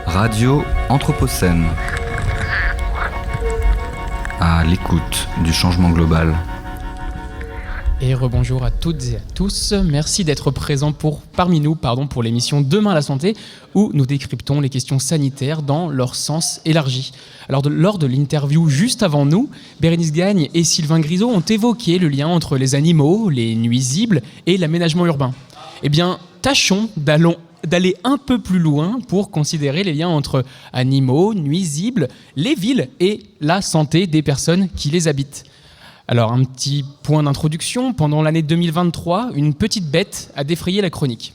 Radio Anthropocène. À l'écoute du changement global. Et rebonjour à toutes et à tous. Merci d'être présents parmi nous pour l'émission Demain la santé, où nous décryptons les questions sanitaires dans leur sens élargi. Alors, lors de l'interview juste avant nous, Bérénice Gagne et Sylvain Grisot ont évoqué le lien entre les animaux, les nuisibles et l'aménagement urbain. Eh bien, tâchons d'aller un peu plus loin pour considérer les liens entre animaux, nuisibles, les villes et la santé des personnes qui les habitent. Alors, un petit point d'introduction. Pendant l'année 2023, une petite bête a défrayé la chronique.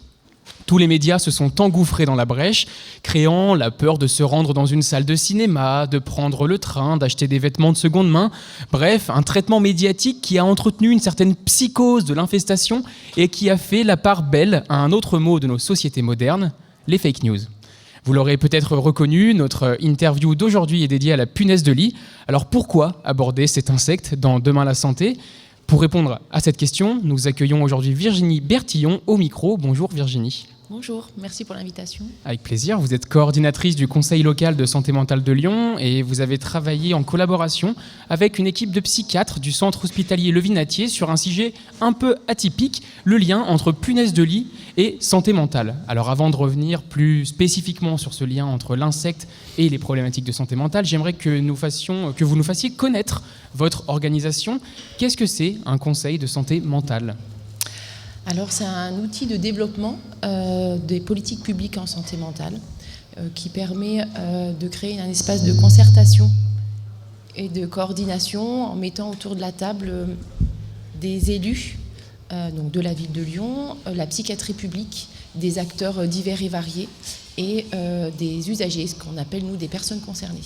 Tous les médias se sont engouffrés dans la brèche, créant la peur de se rendre dans une salle de cinéma, de prendre le train, d'acheter des vêtements de seconde main. Bref, un traitement médiatique qui a entretenu une certaine psychose de l'infestation et qui a fait la part belle à un autre mot de nos sociétés modernes, les fake news. Vous l'aurez peut-être reconnu, notre interview d'aujourd'hui est dédiée à la punaise de lit. Alors pourquoi aborder cet insecte dans Demain la santé ? Pour répondre à cette question, nous accueillons aujourd'hui Virginie Bertillon au micro. Bonjour Virginie. Bonjour, merci pour l'invitation. Avec plaisir, vous êtes coordinatrice du Conseil local de santé mentale de Lyon et vous avez travaillé en collaboration avec une équipe de psychiatres du centre hospitalier Levinatier sur un sujet un peu atypique, le lien entre punaise de lit et santé mentale. Alors avant de revenir plus spécifiquement sur ce lien entre l'insecte et les problématiques de santé mentale, j'aimerais que vous nous fassiez connaître votre organisation. Qu'est-ce que c'est un conseil de santé mentale ? Alors c'est un outil de développement des politiques publiques en santé mentale qui permet de créer un espace de concertation et de coordination en mettant autour de la table des élus donc de la ville de Lyon, la psychiatrie publique, des acteurs divers et variés et des usagers, ce qu'on appelle nous des personnes concernées.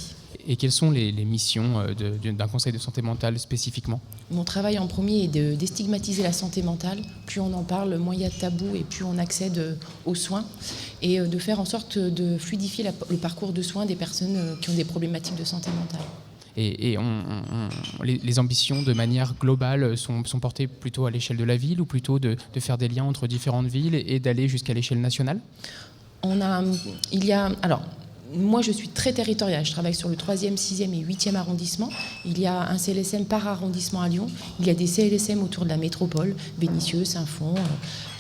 Et quelles sont les missions d'un conseil de santé mentale spécifiquement ? Mon travail en premier est de déstigmatiser la santé mentale. Plus on en parle, moins il y a de tabous et plus on accède aux soins. Et de faire en sorte de fluidifier le parcours de soins des personnes qui ont des problématiques de santé mentale. Et les ambitions de manière globale sont portées plutôt à l'échelle de la ville ou plutôt de faire des liens entre différentes villes et d'aller jusqu'à l'échelle nationale ? Moi, je suis très territoriale. Je travaille sur le 3e, 6e et 8e arrondissement. Il y a un CLSM par arrondissement à Lyon. Il y a des CLSM autour de la métropole, Vénissieux, Saint-Fond,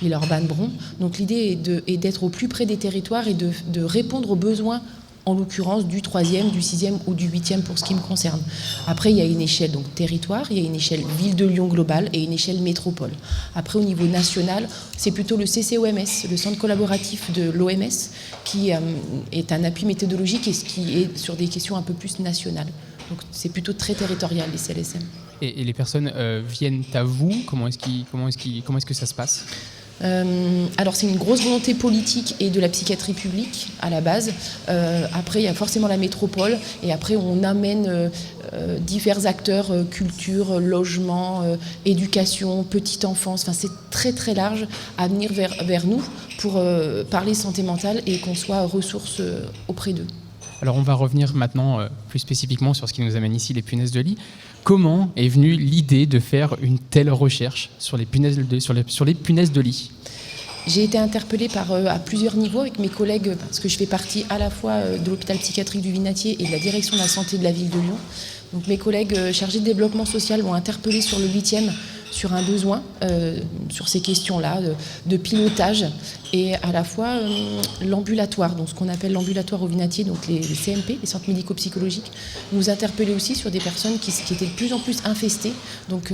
Villeurbanne-Bron. Donc l'idée est d'être au plus près des territoires et de répondre aux besoins, en l'occurrence du 3e, du 6e ou du 8e pour ce qui me concerne. Après, il y a une échelle donc, territoire, il y a une échelle ville de Lyon globale et une échelle métropole. Après, au niveau national, c'est plutôt le CCOMS, le centre collaboratif de l'OMS, qui est un appui méthodologique et qui est sur des questions un peu plus nationales. Donc c'est plutôt très territorial, les CLSM. Et les personnes viennent à vous ? Comment est-ce que ça se passe ? Alors c'est une grosse volonté politique et de la psychiatrie publique à la base. Après il y a forcément la métropole et après on amène divers acteurs, culture, logement, éducation, petite enfance. Enfin c'est très très large à venir vers nous pour parler santé mentale et qu'on soit ressource auprès d'eux. Alors on va revenir maintenant plus spécifiquement sur ce qui nous amène ici, les punaises de lit. Comment est venue l'idée de faire une telle recherche sur les punaises de lit ? J'ai été interpellée à plusieurs niveaux avec mes collègues, parce que je fais partie à la fois de l'hôpital psychiatrique du Vinatier et de la direction de la santé de la ville de Lyon. Donc mes collègues chargés de développement social m'ont interpellée sur le 8e, sur un besoin, sur ces questions-là, de pilotage, et à la fois l'ambulatoire, donc ce qu'on appelle l'ambulatoire au Vinatier, donc les CMP, les centres médico-psychologiques, nous interpellaient aussi sur des personnes qui étaient de plus en plus infestées, donc,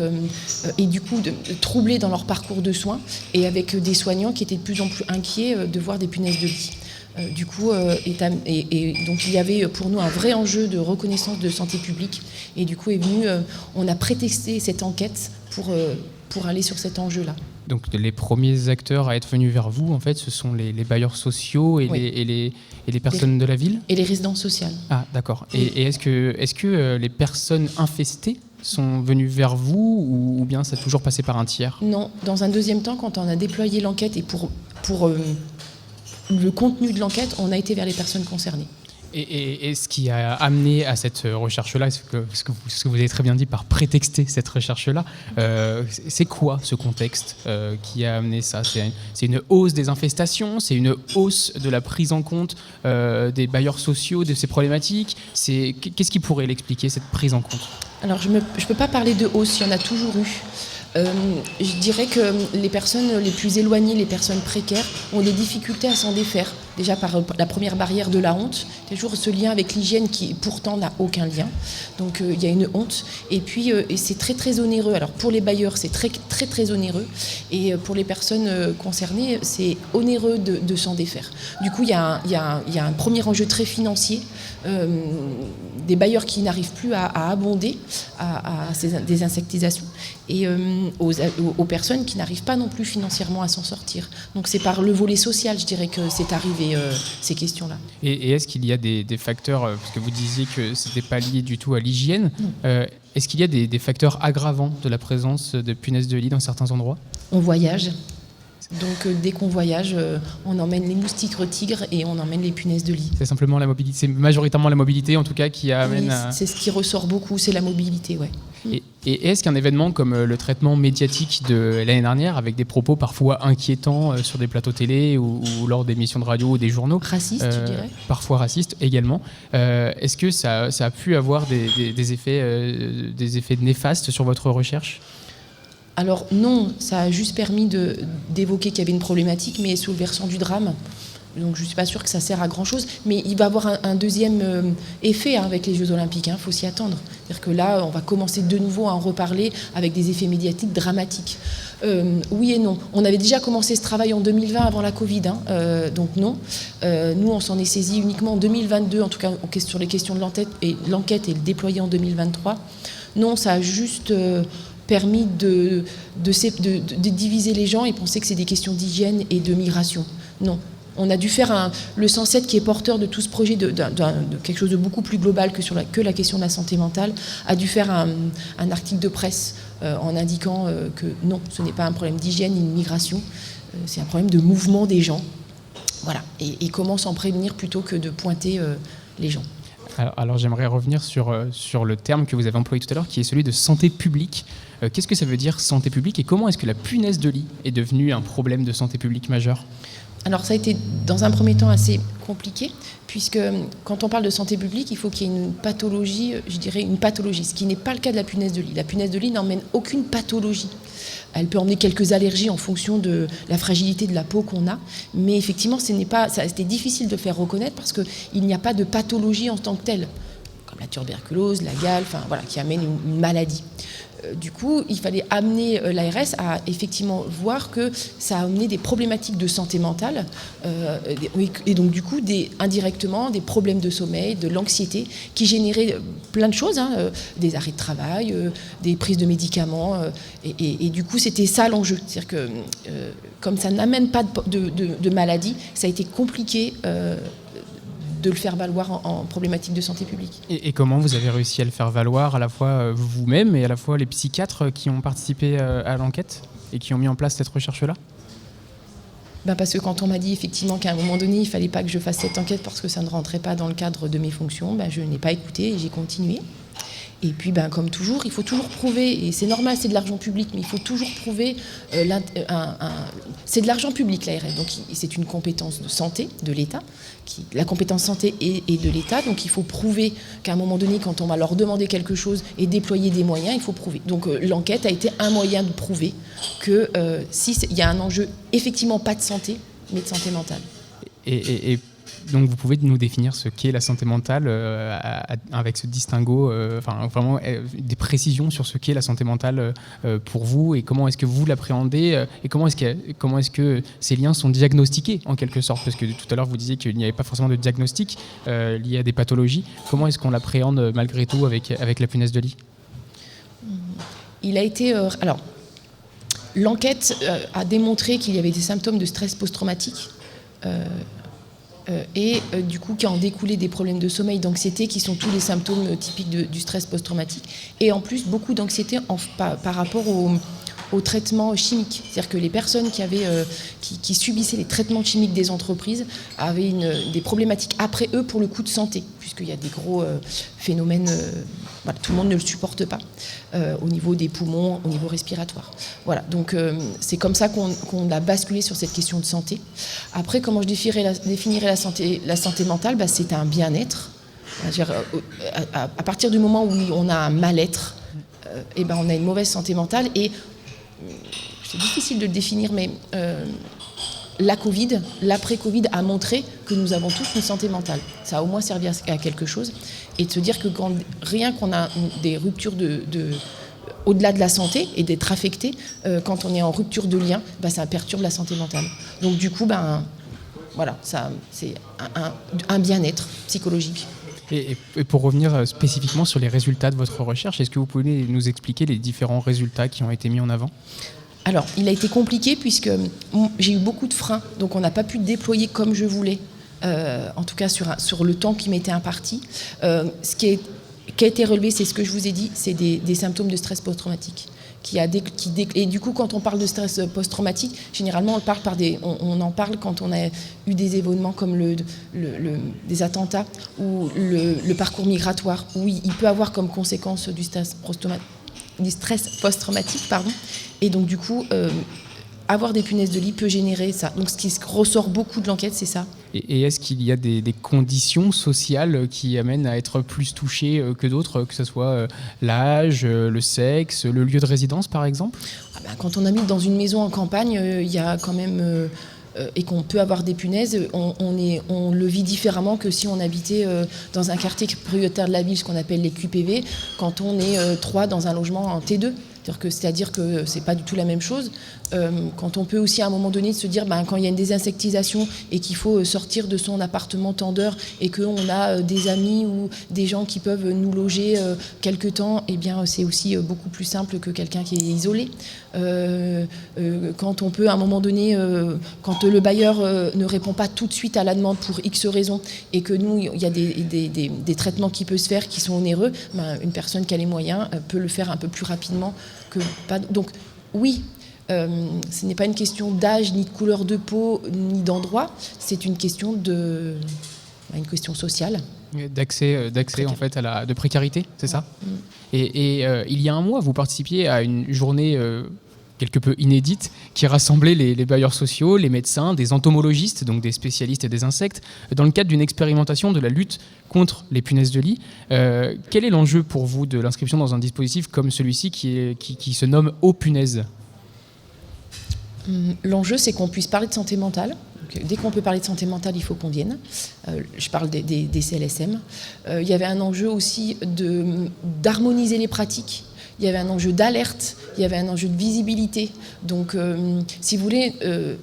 et du coup troublées dans leur parcours de soins, et avec des soignants qui étaient de plus en plus inquiets de voir des punaises de lit. Donc il y avait pour nous un vrai enjeu de reconnaissance de santé publique et du coup on a prétexté cette enquête pour aller sur cet enjeu-là. Donc les premiers acteurs à être venus vers vous, en fait, ce sont les bailleurs sociaux et, oui. les personnes de la ville ? Et les résidences sociales. Ah d'accord. Oui. Et est-ce que les personnes infestées sont venues vers vous ou bien ça a toujours passé par un tiers ? Non, dans un deuxième temps, quand on a déployé l'enquête et pour le contenu de l'enquête, on a été vers les personnes concernées. Et ce qui a amené à cette recherche-là, ce que vous avez très bien dit par prétexter cette recherche-là, c'est quoi ce contexte qui a amené ça ? C'est une hausse des infestations, c'est une hausse de la prise en compte des bailleurs sociaux, de ces problématiques. Qu'est-ce qui pourrait l'expliquer, cette prise en compte ? Alors je ne peux pas parler de hausse, il y en a toujours eu. Je dirais que les personnes les plus éloignées, les personnes précaires, ont des difficultés à s'en défaire. Déjà par la première barrière de la honte, toujours ce lien avec l'hygiène qui pourtant n'a aucun lien. Donc il y a une honte. Et puis c'est très très onéreux. Alors pour les bailleurs, c'est très très très onéreux. Et pour les personnes concernées, c'est onéreux de s'en défaire. Du coup, il y a un premier enjeu très financier. Des bailleurs qui n'arrivent plus à abonder à ces désinsectisations et aux personnes qui n'arrivent pas non plus financièrement à s'en sortir. Donc c'est par le volet social, je dirais, que c'est arrivé ces questions-là. Et est-ce qu'il y a des facteurs, parce que vous disiez que ce n'était pas lié du tout à l'hygiène, est-ce qu'il y a des facteurs aggravants de la présence de punaises de lit dans certains endroits ? On voyage. Donc dès qu'on voyage, on emmène les moustiques tigres et on emmène les punaises de lit. C'est simplement la mobilité, c'est majoritairement la mobilité en tout cas qui amène à... C'est ce qui ressort beaucoup, c'est la mobilité, ouais. Et est-ce qu'un événement comme le traitement médiatique de l'année dernière, avec des propos parfois inquiétants sur des plateaux télé ou lors d'émissions de radio ou des journaux, racistes, tu dirais, parfois racistes également, est-ce que ça a pu avoir des effets néfastes sur votre recherche ? Alors non, ça a juste permis d'évoquer qu'il y avait une problématique, mais sous le versant du drame. Donc je ne suis pas sûre que ça sert à grand-chose, mais il va y avoir un deuxième effet avec les Jeux Olympiques, il faut s'y attendre. C'est-à-dire que là, on va commencer de nouveau à en reparler avec des effets médiatiques dramatiques. Oui et non. On avait déjà commencé ce travail en 2020 avant la Covid, donc non. Nous, on s'en est saisi uniquement en 2022, en tout cas sur les questions de l'enquête et le déployer en 2023. Non, ça a juste... permis de diviser les gens et penser que c'est des questions d'hygiène et de migration. Non. On a dû faire le 107 qui est porteur de tout ce projet de quelque chose de beaucoup plus global que la question de la santé mentale, a dû faire un article de presse en indiquant que non, ce n'est pas un problème d'hygiène ni de migration, c'est un problème de mouvement des gens. Voilà. Et comment s'en prévenir plutôt que de pointer les gens. Alors j'aimerais revenir sur le terme que vous avez employé tout à l'heure, qui est celui de santé publique. Qu'est-ce que ça veut dire santé publique et comment est-ce que la punaise de lit est devenue un problème de santé publique majeur ? Alors ça a été dans un premier temps assez compliqué, puisque quand on parle de santé publique, il faut qu'il y ait une pathologie, je dirais une pathologie, ce qui n'est pas le cas de la punaise de lit. La punaise de lit n'emmène aucune pathologie. Elle peut emmener quelques allergies en fonction de la fragilité de la peau qu'on a, mais effectivement, c'était difficile de le faire reconnaître parce qu'il n'y a pas de pathologie en tant que telle, comme la tuberculose, la gale, qui amène une maladie. Du coup, il fallait amener l'ARS à effectivement voir que ça a amené des problématiques de santé mentale et donc du coup indirectement des problèmes de sommeil, de l'anxiété qui généraient plein de choses, des arrêts de travail, des prises de médicaments et du coup c'était ça l'enjeu. C'est-à-dire que comme ça n'amène pas de maladie, ça a été compliqué de le faire valoir en problématique de santé publique. Et comment vous avez réussi à le faire valoir, à la fois vous-même et à la fois les psychiatres qui ont participé à l'enquête et qui ont mis en place cette recherche-là ? Parce que quand on m'a dit effectivement qu'à un moment donné, il ne fallait pas que je fasse cette enquête parce que ça ne rentrait pas dans le cadre de mes fonctions, je n'ai pas écouté et j'ai continué. Et puis, comme toujours, il faut toujours prouver, et c'est normal, c'est de l'argent public, mais il faut toujours prouver, c'est de l'argent public, l'ARS, donc c'est une compétence de santé de l'État, la compétence santé est de l'État, donc il faut prouver qu'à un moment donné, quand on va leur demander quelque chose et déployer des moyens, il faut prouver. Donc l'enquête a été un moyen de prouver que il y a un enjeu, effectivement pas de santé, mais de santé mentale. Et donc vous pouvez nous définir ce qu'est la santé mentale avec ce distinguo, vraiment des précisions sur ce qu'est la santé mentale pour vous et comment est-ce que vous l'appréhendez et comment est-ce que ces liens sont diagnostiqués en quelque sorte, parce que tout à l'heure vous disiez qu'il n'y avait pas forcément de diagnostic lié à des pathologies. Comment est-ce qu'on l'appréhende malgré tout avec la punaise de lit ? Il a été... l'enquête a démontré qu'il y avait des symptômes de stress post-traumatique et du coup qui en découlé des problèmes de sommeil, d'anxiété qui sont tous les symptômes typiques du stress post-traumatique et en plus beaucoup d'anxiété par rapport aux traitements chimiques. C'est-à-dire que les personnes qui subissaient les traitements chimiques des entreprises avaient des problématiques après eux pour le coup de santé, puisqu'il y a des gros phénomènes, voilà, tout le monde ne le supporte pas, au niveau des poumons, au niveau respiratoire. Voilà, donc c'est comme ça qu'on a basculé sur cette question de santé. Après, comment je définirais la santé mentale, c'est un bien-être. À partir du moment où on a un mal-être, on a une mauvaise santé mentale. Et c'est difficile de le définir, mais la Covid, l'après-Covid a montré que nous avons tous une santé mentale. Ça a au moins servi à quelque chose. Et de se dire que rien qu'on a des ruptures au-delà de la santé et d'être affecté, quand on est en rupture de lien, ça perturbe la santé mentale. Donc du coup, voilà, ça, c'est un bien-être psychologique. Et pour revenir spécifiquement sur les résultats de votre recherche, est-ce que vous pouvez nous expliquer les différents résultats qui ont été mis en avant ? Alors, il a été compliqué puisque j'ai eu beaucoup de freins, donc on n'a pas pu déployer comme je voulais, en tout cas sur le temps qui m'était imparti. Ce qui a été relevé, c'est ce que je vous ai dit, c'est des symptômes de stress post-traumatique. Et du coup, quand on parle de stress post-traumatique, généralement, on en parle quand on a eu des événements comme des attentats ou le parcours migratoire, où il peut avoir comme conséquence du stress post-traumatique. Et donc, du coup, avoir des punaises de lit peut générer ça. Donc, ce qui ressort beaucoup de l'enquête, c'est ça. Et est-ce qu'il y a des conditions sociales qui amènent à être plus touchées que d'autres, que ce soit l'âge, le sexe, le lieu de résidence, par exemple ? Quand on habite dans une maison en campagne, il y a quand même... et qu'on peut avoir des punaises, on le vit différemment que si on habitait dans un quartier prioritaire de la ville, ce qu'on appelle les QPV, quand on est 3 dans un logement en T2. C'est-à-dire que c'est pas du tout la même chose. Quand on peut aussi à un moment donné se dire quand il y a une désinsectisation et qu'il faut sortir de son appartement tant d'heures et qu'on a des amis ou des gens qui peuvent nous loger quelque temps, c'est aussi beaucoup plus simple que quelqu'un qui est isolé. Quand on peut à un moment donné, quand le bailleur ne répond pas tout de suite à la demande pour X raisons et que nous, il y a des traitements qui peuvent se faire qui sont onéreux, une personne qui a les moyens peut le faire un peu plus rapidement que pas. Donc oui, ce n'est pas une question d'âge, ni de couleur de peau, ni d'endroit, c'est une question sociale. D'accès en fait de précarité, c'est ça ? Et il y a un mois, vous participiez à une journée quelque peu inédite qui rassemblait les bailleurs sociaux, les médecins, des entomologistes, donc des spécialistes des insectes, dans le cadre d'une expérimentation de la lutte contre les punaises de lit. Quel est l'enjeu pour vous de l'inscription dans un dispositif comme celui-ci qui se nomme Aux punaises ? L'enjeu, c'est qu'on puisse parler de santé mentale. Donc, dès qu'on peut parler de santé mentale, il faut qu'on vienne. Je parle des CLSM. Il y avait un enjeu aussi d'harmoniser les pratiques. Il y avait un enjeu d'alerte, il y avait un enjeu de visibilité. Donc, si vous voulez,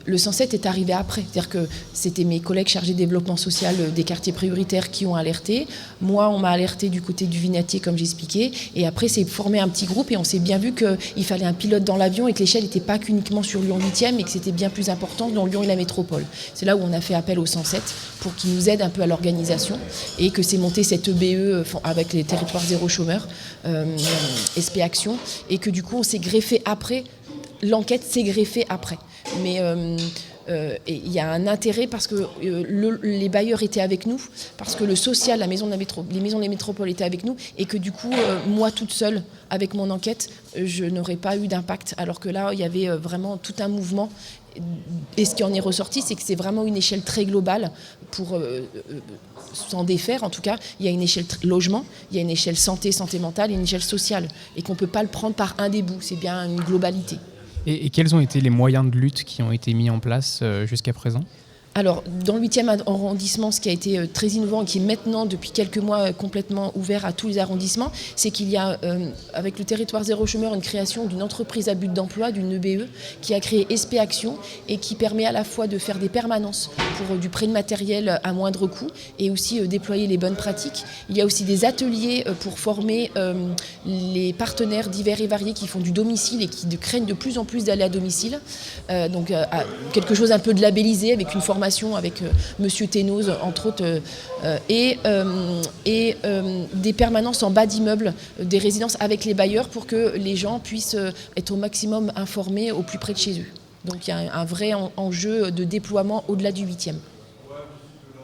le 107 est arrivé après. C'est-à-dire que c'était mes collègues chargés de développement social des quartiers prioritaires qui ont alerté. Moi, on m'a alerté du côté du Vinatier, comme j'expliquais. Et après, c'est formé un petit groupe et on s'est bien vu qu'il fallait un pilote dans l'avion et que l'échelle n'était pas qu'uniquement sur Lyon 8e et que c'était bien plus important dans Lyon et la métropole. C'est là où on a fait appel au 107 pour qu'ils nous aident un peu à l'organisation et que c'est monté cette EBE avec les territoires zéro chômeur, SP Action, et que du coup on s'est greffé après, l'enquête s'est greffée après. Mais il y a un intérêt parce que les bailleurs étaient avec nous, parce que le social, les maisons des métropoles étaient avec nous, et que du coup, moi toute seule, avec mon enquête, je n'aurais pas eu d'impact. Alors que là, il y avait vraiment tout un mouvement. Et ce qui en est ressorti, c'est que c'est vraiment une échelle très globale pour s'en défaire. En tout cas, il y a une échelle logement, il y a une échelle santé mentale et une échelle sociale. Et qu'on ne peut pas le prendre par un des bouts, c'est bien une globalité. Et quels ont été les moyens de lutte qui ont été mis en place jusqu'à présent ? Alors, dans le 8e arrondissement, ce qui a été très innovant et qui est maintenant, depuis quelques mois, complètement ouvert à tous les arrondissements, c'est qu'il y a, avec le territoire zéro chômeur, une création d'une entreprise à but d'emploi, d'une EBE, qui a créé SP Action et qui permet à la fois de faire des permanences pour du prêt de matériel à moindre coût et aussi déployer les bonnes pratiques. Il y a aussi des ateliers pour former les partenaires divers et variés qui font du domicile et qui craignent de plus en plus d'aller à domicile. Donc, quelque chose un peu de labellisé avec une formation formation avec Monsieur Ténoz, entre autres, et des permanences en bas d'immeubles, des résidences avec les bailleurs pour que les gens puissent être au maximum informés au plus près de chez eux. Donc il y a un vrai enjeu de déploiement au-delà du 8e.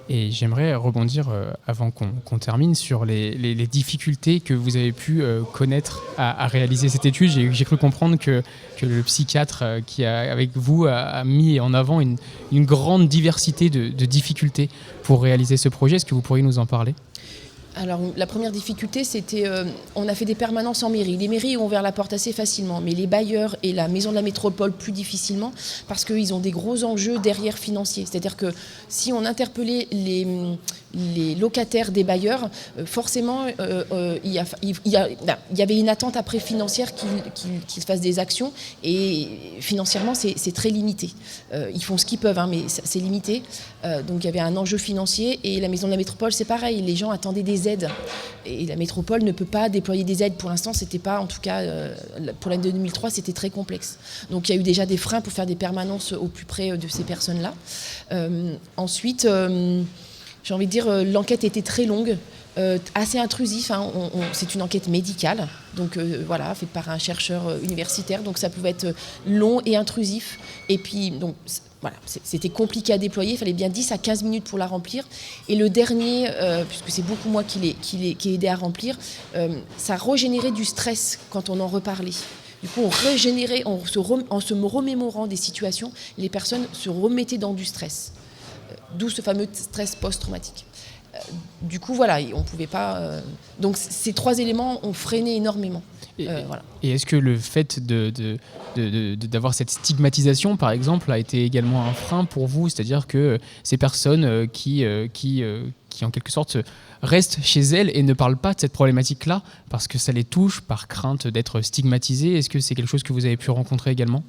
Et j'aimerais rebondir, avant qu'on termine, sur les difficultés que vous avez pu connaître à réaliser cette étude. J'ai cru comprendre que le psychiatre qui est avec vous a mis en avant une grande diversité de difficultés pour réaliser ce projet. Est-ce que vous pourriez nous en parler ? Alors la première difficulté, c'était on a fait des permanences en mairie. Les mairies ont ouvert la porte assez facilement, mais les bailleurs et la maison de la métropole plus difficilement, parce qu'ils ont des gros enjeux derrière financiers. C'est-à-dire que si on interpellait les locataires des bailleurs, forcément il y avait une attente après financière qu'ils fassent des actions, et financièrement c'est très limité. Ils font ce qu'ils peuvent, mais c'est limité. Donc il y avait un enjeu financier, et la maison de la métropole c'est pareil, les gens attendaient des aides, et la métropole ne peut pas déployer des aides pour l'instant. C'était pas, en tout cas pour l'année 2003, c'était très complexe. Donc il y a eu déjà des freins pour faire des permanences au plus près de ces personnes-là. Ensuite, j'ai envie de dire, l'enquête était très longue, assez intrusif. C'est une enquête médicale, donc voilà, faite par un chercheur universitaire, donc ça pouvait être long et intrusif. Et puis, donc, voilà, c'était compliqué à déployer, il fallait bien 10 à 15 minutes pour la remplir. Et le dernier, puisque c'est beaucoup moi qui ai aidé à remplir, ça régénérait du stress quand on en reparlait. Du coup, on régénérait, en se remémorant des situations, les personnes se remettaient dans du stress. D'où ce fameux stress post-traumatique. Du coup, voilà, on ne pouvait pas... Donc, ces trois éléments ont freiné énormément. Voilà. Et est-ce que le fait d'avoir cette stigmatisation, par exemple, a été également un frein pour vous ? C'est-à-dire que ces personnes qui, en quelque sorte, restent chez elles et ne parlent pas de cette problématique-là parce que ça les touche par crainte d'être stigmatisées, est-ce que c'est quelque chose que vous avez pu rencontrer également ?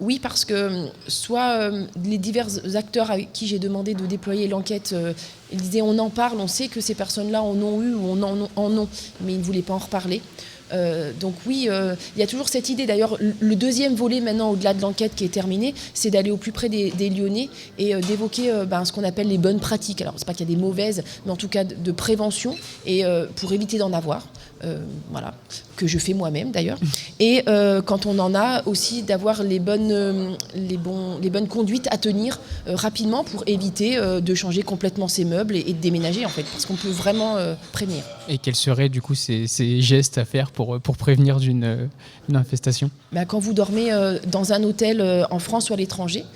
Oui, parce que soit les divers acteurs avec qui j'ai demandé de déployer l'enquête, ils disaient on en parle, on sait que ces personnes-là en ont eu ou en ont, mais ils ne voulaient pas en reparler. Donc oui, il y a toujours cette idée. D'ailleurs, le deuxième volet maintenant, au-delà de l'enquête qui est terminée, c'est d'aller au plus près des Lyonnais et d'évoquer ce qu'on appelle les bonnes pratiques. Alors, c'est pas qu'il y a des mauvaises, mais en tout cas de prévention, et pour éviter d'en avoir. Voilà, que je fais moi-même d'ailleurs. Et quand on en a aussi, d'avoir les bonnes conduites à tenir rapidement pour éviter de changer complètement ses meubles et de déménager, en fait, parce qu'on peut vraiment prévenir. Et quels seraient du coup ces gestes à faire pour prévenir d'une infestation ? Quand vous dormez dans un hôtel en France ou à l'étranger,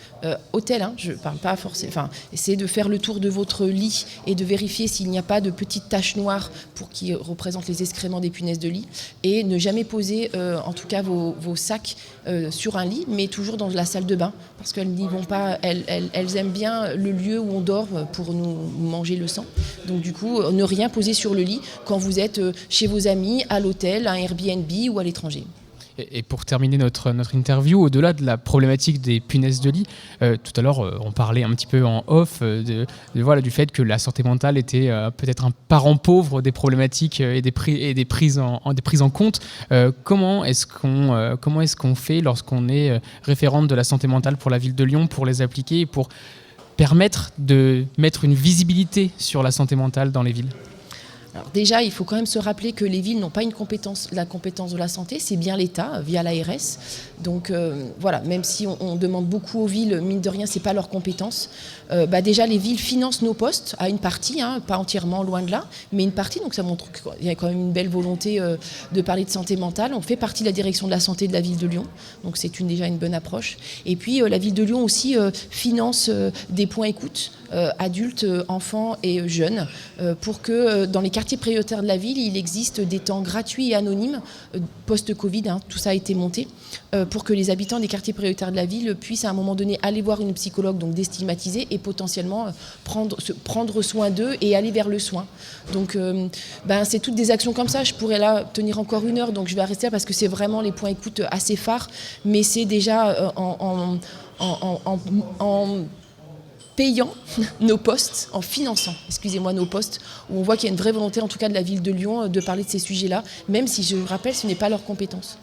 hôtel, je ne parle pas forcément, essayez de faire le tour de votre lit et de vérifier s'il n'y a pas de petites taches noires qui représentent les excréments des punaises de lit, et ne jamais poser en tout cas vos sacs sur un lit, mais toujours dans la salle de bain, parce qu'elles n'y vont pas, elles aiment bien le lieu où on dort pour nous manger le sang. Donc du coup, ne rien poser sur le lit quand vous êtes chez vos amis, à l'hôtel, à un Airbnb ou à l'étranger. Et pour terminer notre interview, au-delà de la problématique des punaises de lit, tout à l'heure on parlait un petit peu en off du fait que la santé mentale était peut-être un parent pauvre des problématiques et des prises en compte. Comment est-ce qu'on fait lorsqu'on est référente de la santé mentale pour la ville de Lyon, pour les appliquer et pour permettre de mettre une visibilité sur la santé mentale dans les villes ? Alors déjà, il faut quand même se rappeler que les villes n'ont pas la compétence de la santé, c'est bien l'État, via l'ARS. Donc voilà, même si on demande beaucoup aux villes, mine de rien, c'est pas leur compétence. Déjà, les villes financent nos postes à une partie, pas entièrement, loin de là, mais une partie, donc ça montre qu'il y a quand même une belle volonté de parler de santé mentale. On fait partie de la direction de la santé de la ville de Lyon, donc c'est déjà une bonne approche. Et puis la ville de Lyon aussi finance des points écoute, adultes, enfants et jeunes, pour que dans les quartiers prioritaires de la ville, il existe des temps gratuits et anonymes, post-Covid, tout ça a été monté, pour que les habitants des quartiers prioritaires de la ville puissent à un moment donné aller voir une psychologue, donc déstigmatisée, et potentiellement prendre soin d'eux et aller vers le soin. Donc c'est toutes des actions comme ça. Je pourrais là tenir encore 1 heure, donc je vais arrêter là parce que c'est vraiment les points écoute assez phares, mais c'est déjà en payant nos postes, en finançant, nos postes, où on voit qu'il y a une vraie volonté, en tout cas de la ville de Lyon, de parler de ces sujets-là, même si, je le rappelle, ce n'est pas leur compétence.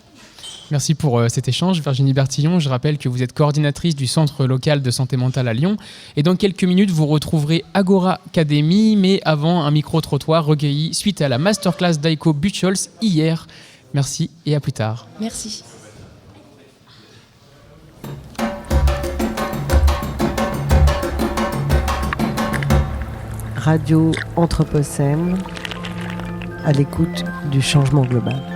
Merci pour cet échange, Virginie Bertillon. Je rappelle que vous êtes coordinatrice du Centre local de santé mentale à Lyon. Et dans quelques minutes, vous retrouverez Agora Academy, mais avant, un micro-trottoir recueilli suite à la masterclass d'Aiko Buchholz hier. Merci et à plus tard. Merci. Radio Anthropocène, à l'écoute du changement global.